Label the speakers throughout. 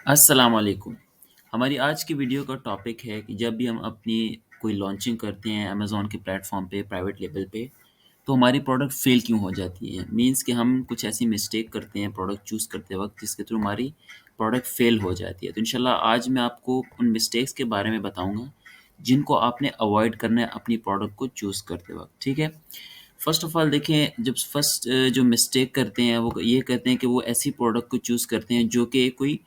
Speaker 1: अस्सलाम वालेकुम। हमारी आज की वीडियो का टॉपिक है कि जब भी हम अपनी कोई लॉन्चिंग करते हैं अमेज़न के प्लेटफ़ॉर्म पे, प्राइवेट लेवल पे, तो हमारी प्रोडक्ट फ़ेल क्यों हो जाती है? मीन्स कि हम कुछ ऐसी मिस्टेक करते हैं प्रोडक्ट चूज़ करते वक़्त जिसके थ्रू हमारी प्रोडक्ट फ़ेल हो जाती है। तो इंशाल्लाह आज मैं आपको उन मिस्टेक्स के बारे में बताऊँगा, जिनको आपने अवॉइड करना है अपनी प्रोडक्ट को चूज़ करते वक़्त, ठीक है? फ़र्स्ट ऑफ़ ऑल देखें जब जो मिस्टेक करते हैं वो ये करते हैं कि वो ऐसी प्रोडक्ट को चूज़ करते हैं जो कि कोई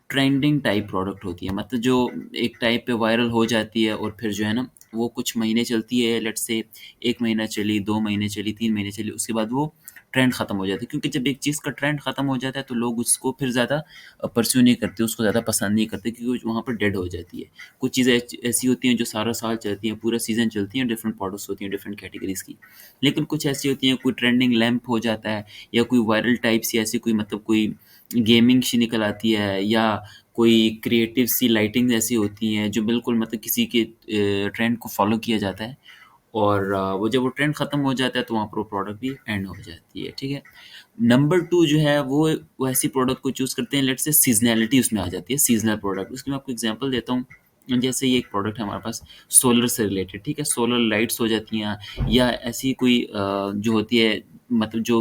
Speaker 1: ट्रेंडिंग टाइप प्रोडक्ट होती है। मतलब जो एक टाइप पे वायरल हो जाती है और फिर जो है ना वो कुछ महीने चलती है, लेट्स से 1 महीना चली, 2 महीने चली, 3 महीने चली, उसके बाद वो ट्रेंड ख़त्म हो जाता है। क्योंकि जब एक चीज़ का ट्रेंड ख़त्म हो जाता है तो लोग उसको फिर ज़्यादा परस्यू नहीं करते, उसको ज़्यादा पसंद नहीं करते क्योंकि वहाँ पर डेड हो जाती है। कुछ चीज़ें ऐसी होती हैं जो सारा साल चलती हैं, पूरा सीज़न चलती हैं, डिफरेंट प्रोडक्ट्स होती हैं, डिफरेंट कैटेगरीज़ की। लेकिन कुछ ऐसी होती हैं, कोई ट्रेंडिंग लैंप हो जाता है या कोई वायरल टाइप सी ऐसी कोई मतलब कोई गेमिंग सी निकल आती है या कोई क्रिएटिव सी लाइटिंग ऐसी होती हैं जो बिल्कुल मतलब किसी के ट्रेंड को फ़ॉलो किया जाता है और वो जब वो ट्रेंड ख़त्म हो जाता है तो वहाँ पर वो प्रोडक्ट भी एंड हो जाती है, ठीक है? नंबर 2 जो है वो ऐसी प्रोडक्ट को चूज़ करते हैं लेट्स से सीज़नैलिटी उसमें आ जाती है, सीज़नल प्रोडक्ट। उसकी मैं आपको एग्ज़ाम्पल देता हूँ। जैसे ये एक प्रोडक्ट है हमारे पास सोलर से रिलेटेड, ठीक है? सोलर लाइट्स हो जाती हैं या ऐसी कोई जो होती है मतलब जो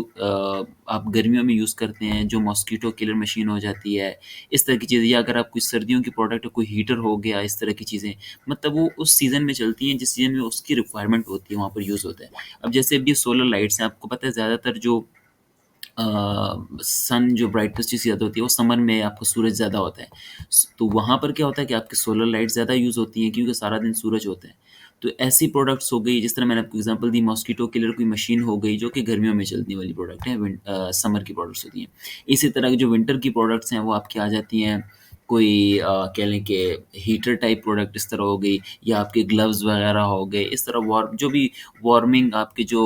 Speaker 1: आप गर्मियों में यूज़ करते हैं, जो मॉस्किटो किलर मशीन हो जाती है, इस तरह की चीज़ें या अगर आप कोई सर्दियों की प्रोडक्ट है, कोई हीटर हो गया, इस तरह की चीज़ें, मतलब वो उस सीज़न में चलती हैं जिस सीज़न में उसकी रिक्वायरमेंट होती है, वहाँ पर यूज़ होता है। अब जैसे अभी सोलर लाइट्स हैं, आपको पता है ज़्यादातर जो अ, सन जो ब्राइटनेस जिसकी ज़्यादा होती है वो समर में आपको सूरज ज़्यादा होता है। तो वहाँ पर क्या होता है कि आपकी सोलर लाइट ज़्यादा यूज़ होती हैं क्योंकि सारा दिन सूरज होता है। तो ऐसी प्रोडक्ट्स हो गई जिस तरह मैंने आपको एग्ज़ाम्पल दी मॉस्किटो किलर कोई मशीन हो गई जो कि गर्मियों में चलने वाली प्रोडक्ट है समर की प्रोडक्ट्स होती हैं। इसी तरह की जो विंटर की प्रोडक्ट्स हैं वो आपकी आ जाती हैं कोई कह लें कि हीटर टाइप प्रोडक्ट इस तरह हो गई या आपके ग्लव्स वगैरह हो गए, इस तरह जो भी वार्मिंग आपके जो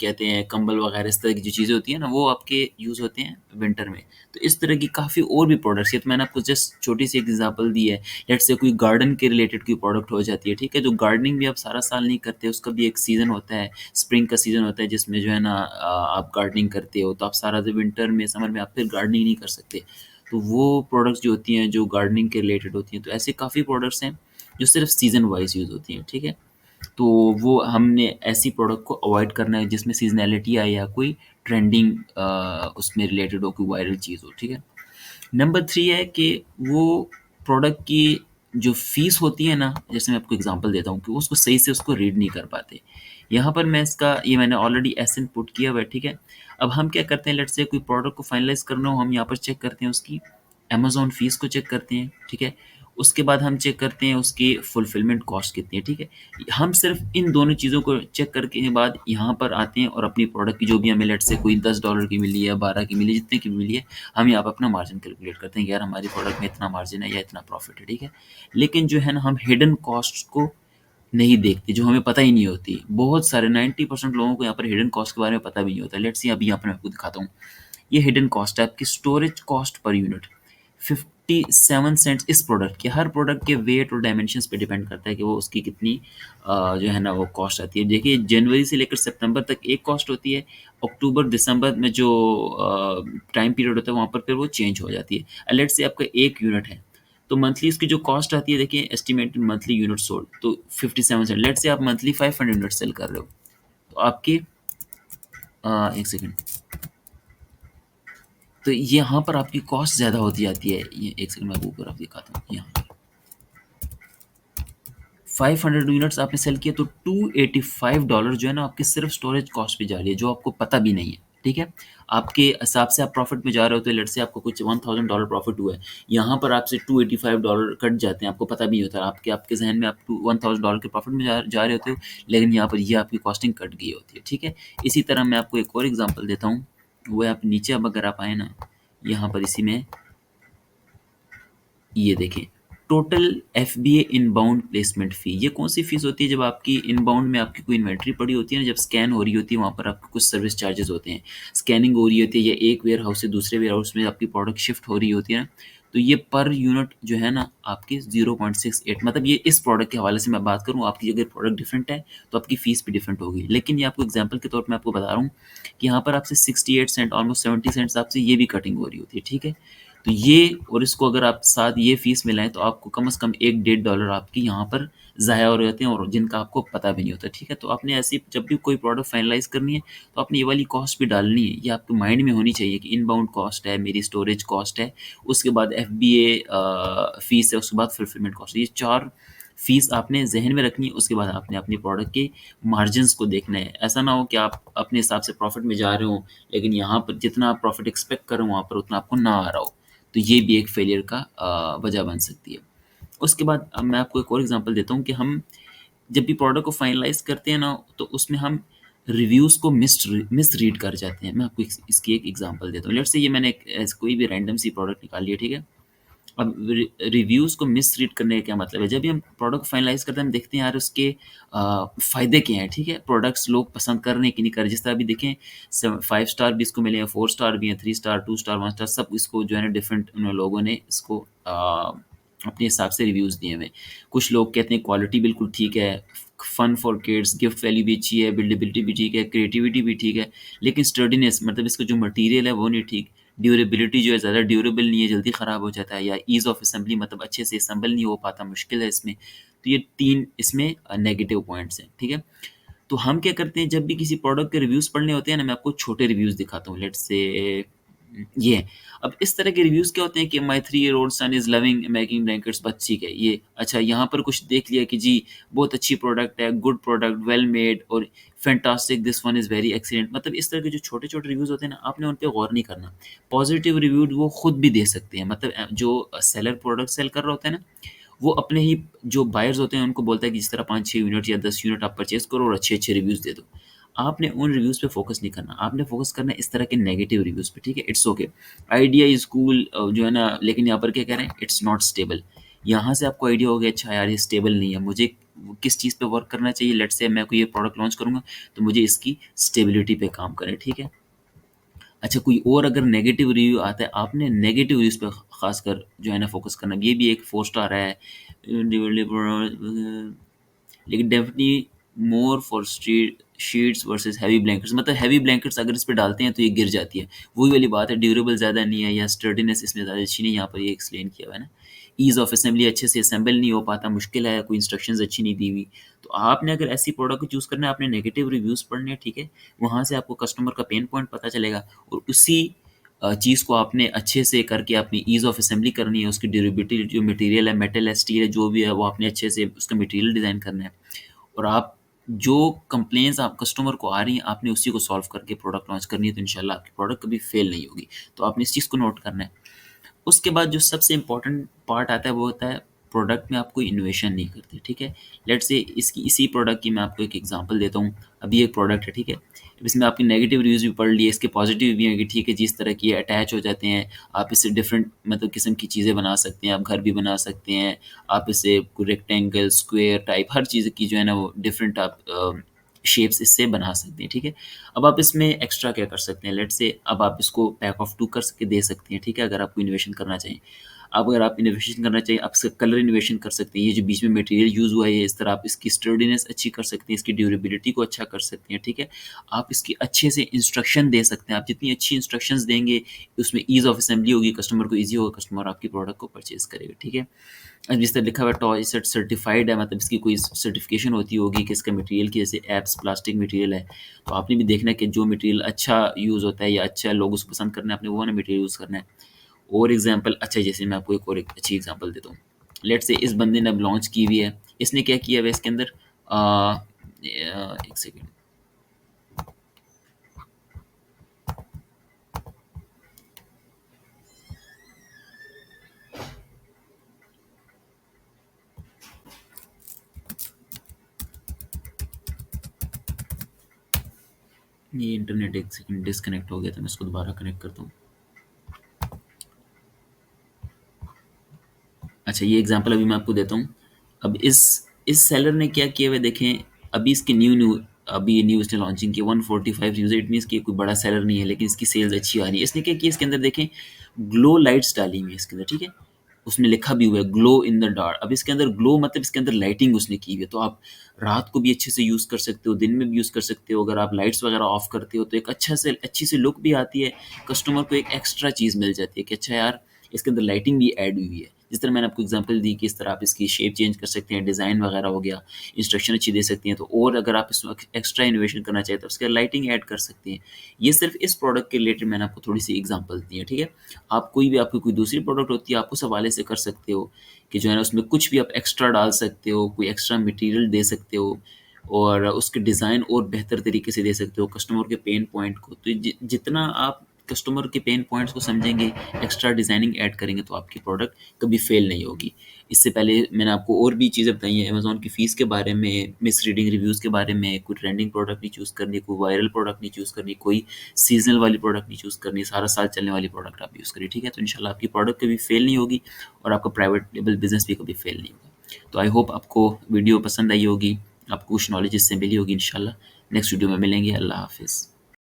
Speaker 1: कहते हैं कंबल वगैरह इस तरह की जो चीज़ें होती हैं ना वो आपके यूज़ होते हैं विंटर में। तो इस तरह की काफ़ी और भी प्रोडक्ट्स हैं, तो मैंने आपको जस्ट छोटी-सी एक एग्ज़ाम्पल दी है। लेट्स से कोई गार्डन के रिलेटेड कोई प्रोडक्ट हो जाती है, ठीक है? जो गार्डनिंग भी आप सारा साल नहीं करते, उसका भी एक सीज़न होता है, स्प्रिंग का सीज़न होता है जिसमें जो है ना आप गार्डनिंग करते हो, तो आप सारा दिन विंटर में, समर में आप फिर गार्डनिंग नहीं कर सकते। तो वो प्रोडक्ट्स जो होती हैं, जो गार्डनिंग के रिलेटेड होती हैं, तो ऐसे काफ़ी प्रोडक्ट्स हैं जो सिर्फ़ सीज़न वाइज़ यूज़ होती हैं, ठीक है? तो वो हमने ऐसी प्रोडक्ट को अवॉइड करना है जिसमें सीज़नैलिटी आए या कोई ट्रेंडिंग उसमें रिलेटेड हो, कोई वायरल चीज़ हो, ठीक है? नंबर 3 है कि वो प्रोडक्ट की जो फ़ीस होती है ना, जैसे मैं आपको एग्ज़ाम्पल देता हूँ कि उसको सही से उसको रीड नहीं कर पाते। यहाँ पर मैं इसका ये मैंने ऑलरेडी एसएन पुट किया हुआ है, ठीक है? अब हम क्या करते हैं लेट्स से कोई प्रोडक्ट को फाइनलाइज़ करना हो, हम यहाँ पर चेक करते हैं उसकी अमेज़न फ़ीस को चेक करते हैं, ठीक है? उसके बाद हम चेक करते हैं उसकी फुलफिलमेंट कॉस्ट कितनी है, ठीक है? हम सिर्फ़ इन दोनों चीज़ों को चेक करके के बाद यहाँ पर आते हैं और अपनी प्रोडक्ट की जो भी हमें लेट्स से कोई $10 की मिली है, 12 की मिली है, जितने की मिली है, हम यहाँ पे अपना मार्जिन कैलकुलेट करते हैं कि यार हमारी प्रोडक्ट में इतना मार्जिन है या इतना प्रॉफिट है, ठीक है? लेकिन जो है ना हम हिडन कॉस्ट्स को नहीं देखते, जो हमें पता ही नहीं होती। बहुत सारे 90% लोगों को यहाँ पर हिडन कॉस्ट के बारे में पता भी नहीं होता। लेट्स सी अभी यहाँ पर मैं आपको दिखाता हूँ। ये हिडन कॉस्ट है आपकी storage cost per unit 57 cents इस प्रोडक्ट की। हर प्रोडक्ट के वेट और डायमेंशंस पे डिपेंड करता है कि वो उसकी कितनी जो है ना वो कॉस्ट आती है। देखिए जनवरी से लेकर सितंबर तक एक कॉस्ट होती है, अक्टूबर दिसंबर में जो टाइम पीरियड होता है वहाँ पर फिर वो चेंज हो जाती है। लेट्स से आपका 1 यूनिट है, तो मंथली इसकी जो कॉस्ट आती है देखिए एस्टिमेटेड मंथली यूनिट सोल्ड तो 57 सेंट। लेट्स से आप मंथली 500 यूनिट सेल कर रहे हो, तो आपके 1 सेकंड, तो यहाँ पर आपकी कॉस्ट ज़्यादा होती जाती है। ये 1 सेकंड मैं आपको ऊपर आप दिखाता हूँ यहाँ। 500 यूनिट्स आपने सेल किया तो $285 जो है ना आपकी सिर्फ स्टोरेज कॉस्ट पे जा रही है, जो आपको पता भी नहीं है, ठीक है? आपके हिसाब से आप प्रॉफिट में जा रहे हो तो लेट्स से आपको कुछ $1000 प्रॉफिट हुआ है। यहाँ पर आपसे $285 कट जाते हैं, आपको पता भी नहीं होता। आपके आपके ज़हन में आप टू $1000 के प्रॉफिट में जा रहे होते हो, लेकिन यहाँ पर ये आपकी कॉस्टिंग कट गई होती है, ठीक है? इसी तरह मैं आपको एक और एग्ज़ाम्पल देता हूँ, वो है आप नीचे अब अगर आप आएँ ना, यहाँ पर इसी में ये देखें, टोटल एफबीए इनबाउंड प्लेसमेंट फ़ी। ये कौन सी फ़ीस होती है जब आपकी इनबाउंड में आपकी कोई इन्वेंट्री पड़ी होती है ना, जब स्कैन हो रही होती है वहाँ पर आपको कुछ सर्विस चार्जेस होते हैं। स्कैनिंग हो रही होती है या एक वेयर हाउस से दूसरे वेयर हाउस में आपकी प्रोडक्ट शिफ्ट हो रही होती है ना, तो ये पर यूनिट जो है ना आपकी 0.68, मतलब ये इस प्रोडक्ट के हवाले से मैं बात करूँ, आपकी अगर प्रोडक्ट डिफरेंट है तो आपकी फ़ीस भी डिफरेंट होगी। लेकिन ये आपको एग्जांपल के तौर पे मैं आपको बता रहा हूँ कि यहाँ पर आपसे 68 सेंट ऑलमोस्ट 70 सेंट्स आपसे ये भी कटिंग हो रही होती है, ठीक है? तो ये और इसको अगर आप साथ ये फ़ीस मिलाएँ तो आपको कम से कम 1 डेढ़ डॉलर आपकी यहाँ पर ज़ाया हो जाते हैं और जिनका आपको पता भी नहीं होता, ठीक है? तो आपने ऐसी जब भी कोई प्रोडक्ट फाइनलाइज़ करनी है, तो आपने ये वाली कॉस्ट भी डालनी है। ये आपके माइंड में होनी चाहिए कि इनबाउंड कॉस्ट है, मेरी स्टोरेज कॉस्ट है, उसके बाद एफबीए फ़ीस है, उसके बाद फुलफिलमेंट कॉस्ट है। ये 4 फ़ीस आपने ज़हन में रखनी है, उसके बाद आपने अपनी प्रोडक्ट के मार्जिन्स को देखना है। ऐसा ना हो कि आप अपने हिसाब से प्रॉफ़िट में जा रहे हो, लेकिन यहाँ पर जितना आप प्रॉफ़िट एक्सपेक्ट कर रहे हो, वहाँ पर उतना आपको ना आ रहा हो। तो ये भी एक फेलियर का वजह बन सकती है। उसके बाद अब मैं आपको एक और एग्ज़ाम्पल देता हूँ कि हम जब भी प्रोडक्ट को फाइनलाइज़ करते हैं ना, तो उसमें हम रिव्यूज़ को मिसरीड कर जाते हैं। मैं आपको इसकी एक एग्ज़ाम्पल देता हूँ। लेट्स से ये मैंने एक कोई भी रैंडम सी प्रोडक्ट निकाली है, ठीक है? अब रिव्यूज़ को मिसरीड करने का क्या मतलब है? जब भी हम प्रोडक्ट फाइनलाइज़ करते हैं, हम देखते हैं यार उसके फ़ायदे क्या हैं, ठीक है? प्रोडक्ट्स लोग पसंद कर रहे हैं कि नहीं कर रहे। जिस तरह अभी देखें 5 स्टार भी इसको मिले हैं, 4 स्टार भी हैं, 3 स्टार, 2 स्टार, 1 स्टार सब इसको जो है ना डिफरेंट उन लोगों ने इसको अपने हिसाब से रिव्यूज़ दिए हुए हैं। कुछ लोग कहते हैं क्वालिटी बिल्कुल ठीक है, fun for kids, gift value भी अच्छी है, बिल्डेबिलिटी भी ठीक है, क्रिएटिविटी भी ठीक है, लेकिन स्टर्डीनेस मतलब इसका जो मटेरियल है वो नहीं ठीक। ड्यूरेबिलिटी जो है ज़्यादा ड्यूरेबल नहीं है, जल्दी ख़राब हो जाता है, या ईज़ ऑफ असेंबली मतलब अच्छे से असेंबल नहीं हो पाता, मुश्किल है इसमें। तो ये 3 इसमें नेगेटिव पॉइंट्स हैं, ठीक है? तो हम क्या करते हैं जब भी किसी प्रोडक्ट के रिव्यूज़ पढ़ने होते हैं ना, मैं आपको छोटे रिव्यूज़ दिखाता हूँ। लेट्स से ये है। अब इस तरह के रिव्यूज़ क्या होते हैं कि my 3 year old son is loving making blankets, बस ठीक है ये। अच्छा, यहाँ पर कुछ देख लिया कि जी बहुत अच्छी प्रोडक्ट है, गुड प्रोडक्ट, वेल मेड और fantastic, this one is very excellent. मतलब इस तरह के जो छोटे-छोटे रिव्यूज़ होते हैं ना, आपने उन पे गौर नहीं करना। पॉज़िटिव रिव्यू वो खुद भी दे सकते हैं। मतलब जो सेलर प्रोडक्ट सेल कर रहा होता है ना, वो अपने ही जो बायर्स होते हैं उनको बोलता है कि इस तरह 5-6 यूनिट या 10 यूनिट आप परचेज़ करो और अच्छे-अच्छे रिव्यूज़ दे दो। आपने उन रिव्यूज़ पे फ़ोकस नहीं करना, आपने फ़ोकस करना है इस तरह के नेगेटिव रिव्यूज़ पे, ठीक है? It's okay, idea is cool जो है ना, लेकिन यहाँ पर क्या कह रहे हैं, इट्स नॉट स्टेबल। यहाँ से आपको आइडिया हो गया, अच्छा यार ये स्टेबल नहीं है, मुझे किस चीज़ पे वर्क करना चाहिए। लेट्स से मैं कोई ये प्रोडक्ट लॉन्च करूँगा, तो मुझे इसकी स्टेबिलिटी पे काम करें, ठीक है? अच्छा, कोई और अगर नेगेटिव रिव्यू आता है, आपने नेगेटिव रिव्यूज़ पे ख़ासकर जो है ना फ़ोकस करना। ये भी एक 4 स्टार है, लेकिन definitely more for street sheets versus heavy blankets. मतलब हेवी ब्लैंकेट्स अगर इस पे डालते हैं तो ये गिर जाती है। वही वाली बात है, ड्यूरेबल ज़्यादा नहीं है या स्टर्डीनेस इसमें ज़्यादा अच्छी नहीं है, यहाँ पर ये एक्सप्लेन किया हुआ है ना। ईज़ ऑफ असेंबली, अच्छे से असेंबल नहीं हो पाता, मुश्किल है, कोई इंस्ट्रक्शंस अच्छी नहीं दी हुई। तो आपने अगर ऐसी प्रोडक्ट को चूज़ करना है, आपने नेगेटिव रिव्यूज़ पढ़ने हैं, ठीक है? वहाँ से आपको कस्टमर का पेन पॉइंट पता चलेगा और उसी चीज़ को आपने अच्छे से करके अपनी ईज़ ऑफ असेंबली करनी है, उसकी ड्यूरेबिलिटी जो मटेरियल है, मेटल है, स्टील है, जो भी है, वो आपने अच्छे से उसका मटेरियल डिज़ाइन करना है। और आप जो कंप्लेंट्स आप कस्टमर को आ रही हैं, आपने उसी को सॉल्व करके प्रोडक्ट लॉन्च करनी है, तो इंशाल्लाह आपकी प्रोडक्ट कभी फेल नहीं होगी। तो आपने इस चीज़ को नोट करना है। उसके बाद जो सबसे इम्पोर्टेंट पार्ट आता है वो होता है प्रोडक्ट में आप कोई इनोवेशन नहीं करते, ठीक है? लेट्स से इसकी इसी प्रोडक्ट की मैं आपको एक एग्जांपल देता हूँ। अभी एक प्रोडक्ट है, ठीक है? इसमें आपकी नेगेटिव रिव्यूज़ भी पढ़ लिए, इसके पॉजिटिव भी हैं कि ठीक है जी, इस तरह की अटैच हो जाते हैं, आप इससे डिफरेंट मतलब किस्म की चीज़ें बना सकते हैं, आप घर भी बना सकते हैं, आप इससे रेक्टेंगल, स्क्वायर टाइप हर चीज़ की जो है ना वो डिफरेंट आप शेप्स इससे बना सकते हैं, ठीक है? अब आप इसमें एक्स्ट्रा क्या कर सकते हैं, लेट्स से अब आप इसको पैक ऑफ 2 कर के दे सकते हैं, ठीक है? अगर आपको इनोवेशन करना चाहिए। अब अगर आप इनोवेशन करना चाहिए, आप इसका कलर इनोवेशन कर सकते हैं। ये जो बीच में मटेरियल यूज़ हुआ है, ये इस तरह आप इसकी स्टर्डीनेस अच्छी कर सकते हैं, इसकी ड्यूरेबिलिटी को अच्छा कर सकते हैं, ठीक है? आप इसकी अच्छे से इंस्ट्रक्शन दे सकते हैं। आप जितनी अच्छी इंस्ट्रक्शंस देंगे, उसमें ईज़ ऑफ असेंबली होगी, कस्टमर को ईज़ी होगा, कस्टमर आपकी प्रोडक्ट को परचेज़ करेगा, ठीक है? अब जिस तरह लिखा हुआ है टॉय सेट सर्टिफाइड है, मतलब इसकी कोई सर्टिफिकेशन होती होगी कि इसका मटेरियल की, जैसे एप्स प्लास्टिक मटेरियल है, तो आपने भी देखना है कि जो मटेरियल अच्छा यूज़ होता है या अच्छा लोग उसको पसंद करना है, आपने वो वाला मटेरियल यूज़ करना है। और एग्जांपल, अच्छा जैसे मैं आपको एक और एक अच्छी एग्जांपल देता हूँ। लेट्स से इस बंदे ने अब लॉन्च की हुई है, इसने क्या किया हुआ है इसके अंदर, एक सेकेंड, ये इंटरनेट एक सेकेंड डिस्कनेक्ट हो गया था, मैं इसको दोबारा कनेक्ट करता हूँ। अच्छा, ये एग्जांपल अभी मैं आपको देता हूँ। अब इस सेलर ने क्या किया हुआ है देखें, अभी इसकी न्यू न्यू अभी ये न्यू इसने लॉन्चिंग की 145 यूज़र, इट मीन्स कि कोई बड़ा सेलर नहीं है, लेकिन इसकी सेल्स अच्छी आ रही है। इसने क्या किया, इसके अंदर देखें ग्लो लाइट्स डाली हुई है इसके अंदर, ठीक है? उसमें लिखा भी हुआ है ग्लो इन द डार्क। अब इसके अंदर ग्लो मतलब इसके अंदर लाइटिंग उसने की हुई है, तो आप रात को भी अच्छे से यूज़ कर सकते हो, दिन में भी यूज़ कर सकते हो। अगर आप लाइट्स वगैरह ऑफ करते हो तो एक अच्छी सी लुक भी आती है, कस्टमर को एक एक्स्ट्रा चीज़ मिल जाती है कि अच्छा यार इसके अंदर लाइटिंग भी ऐड हुई है। जिस तरह मैंने आपको एग्जांपल दी कि इस तरह आप इसकी शेप चेंज कर सकते हैं, डिज़ाइन वगैरह हो गया, इंस्ट्रक्शन अच्छी दे सकती हैं, तो और अगर आप इसमें एक्स्ट्रा इनोवेशन करना चाहें तो उसके लाइटिंग ऐड कर सकते हैं। ये सिर्फ इस प्रोडक्ट के रिलेटेड मैंने आपको थोड़ी-सी एग्जांपल दी है, ठीक है? आप कोई भी आपकी कोई दूसरी प्रोडक्ट होती है, आप उस हवाले से कर सकते हो कि जो है ना उसमें कुछ भी आप एक्स्ट्रा डाल सकते हो, कोई एक्स्ट्रा मटेरियल दे सकते हो और उसके डिज़ाइन और बेहतर तरीके से दे सकते हो कस्टमर के पेन पॉइंट को। तो जितना आप कस्टमर के पेन पॉइंट्स को समझेंगे, एक्स्ट्रा डिज़ाइनिंग ऐड करेंगे तो आपकी प्रोडक्ट कभी फेल नहीं होगी। इससे पहले मैंने आपको और भी चीज़ें बताई हैं अमेज़न की फ़ीस के बारे में, मिसरीडिंग रिव्यूज़ के बारे में, कोई ट्रेंडिंग प्रोडक्ट नहीं चूज़ करनी, कोई वायरल प्रोडक्ट नहीं चूज़ करनी, कोई सीज़नल वाली प्रोडक्ट नहीं चूज़ करनी, सारा साल चलने वाली प्रोडक्ट आप यूज़ करिए, ठीक है? तो इंशाल्लाह आपकी प्रोडक्ट कभी फेल नहीं होगी और आपका प्राइवेट लेबल बिज़नेस भी कभी फेल नहीं होगा। तो आई होप आपको वीडियो पसंद आई होगी, आपको कुछ नॉलेज इससे मिली होगी इंशाल्लाह। नेक्स्ट वीडियो में मिलेंगे। अल्लाह हाफ़िज़।